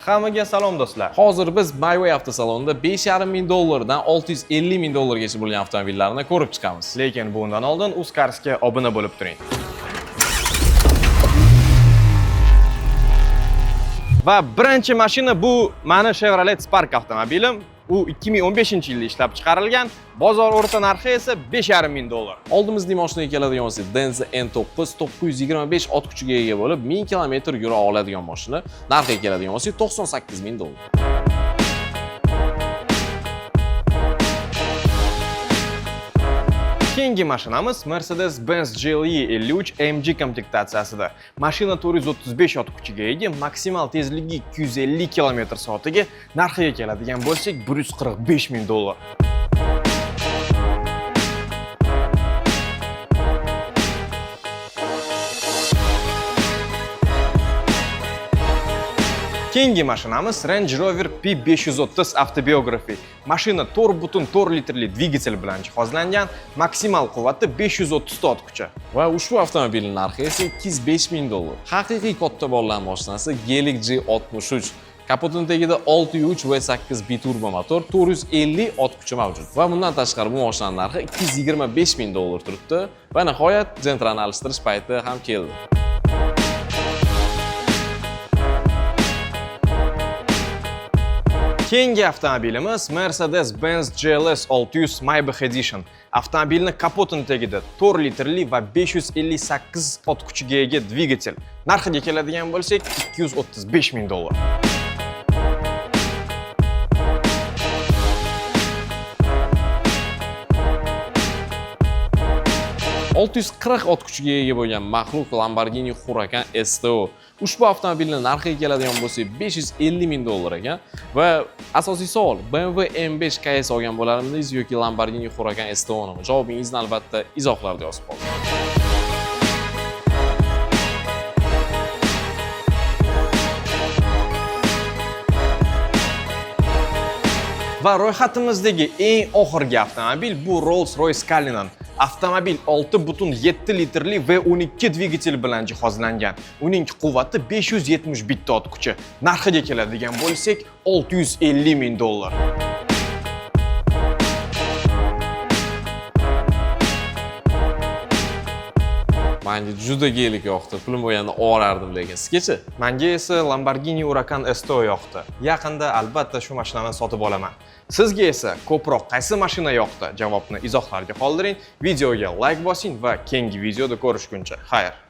Hammaga salom do'stlar. Hozir biz MyWay avtosalonida 5,5 ming dollardan 650 ming dollargacha bo'lgan avtomobillarni ko'rib chiqamiz. Lekin bundan oldin Uzcars'ga obuna bo'lib turing. Va birinchi mashina bu meni Chevrolet Spark avtomobilim. U 2015-yilda ishlab chiqarilgan. Bozor o'rta narxi esa 5,5 ming dollar. Oldimizda mashinaga keladigan bo'lsak, Denza N9 925 ot kuchiga ega bo'lib, 1000 km yura oladigan mashina. Narxiga keladigan bo'lsak, 98 ming dollar. Keyingi mashinamiz Mercedes-Benz GLE 53 AMG komplektatsiyasida. Mashina 435 ot kuchiga ega, maksimal tezligi 250 km/soatiga. Narxiga keladigan bo'lsak, 145 ming dollar. Keyingi mashinamiz Range Rover P530 Autobiography. Mashina 4,4 litrli dvigatel bilan jihozlangan, maksimal quvvati 530 ot kuchi. Va ushbu avtomobilning narxi esa 205 ming dollar. Haqiqiy katta bo'lgan mashinasi Gelik G63. Kapotning tagida 6.3 V8 biturbo motor, 450 ot kuchi mavjud. Va bundan tashqari bu mashinaning narxi 225 ming dollar turibdi. Va nihoyat Gentrani alishtirish payti ham keldi. Keyingi avtomobilimiz Mercedes-Benz GLS 600 Maybach Edition. Avtomobilning kapotini tagida 4 litrli va 558 ot kuchiga ega dvigatel. Narxiga keladigan bo'lsak, 235 ming dollar. ot kuchiga ega bo'lgan maxluq Lamborghini Huracan STO. Ushbu avtomobilning narxiga keladigan bo'lsak 550 ming dollar ekan. Va asosiy savol, BMW M5 KS olgan bo'larmidingiz yoki Lamborghini Huracan STO nimi? Javobingizni albatta izohlarda yozib qoling. Va ro'yxatimizdagi eng oxirgi avtomobil bu Rolls-Royce Cullinan. Avtomobil 6,7 litrli V12 dvigatel bilan jihozlangan. Uning quvvati 571 ot kuchi. Narxiga keladigan bo'lsak, 650 ming dollar. Menga juda gelik yoqdi. Pulim bo'lganda olardim lekin. Sizgachi? Menga esa Lamborghini Huracan STO yoqdi. Yaqinda albatta shu mashinani sotib olaman. Sizga esa ko'proq qaysi mashina yoqdi? Javobni izohlarga qoldiring. Videoga like bosing va keyingi videoda ko'rishguncha. Xayr.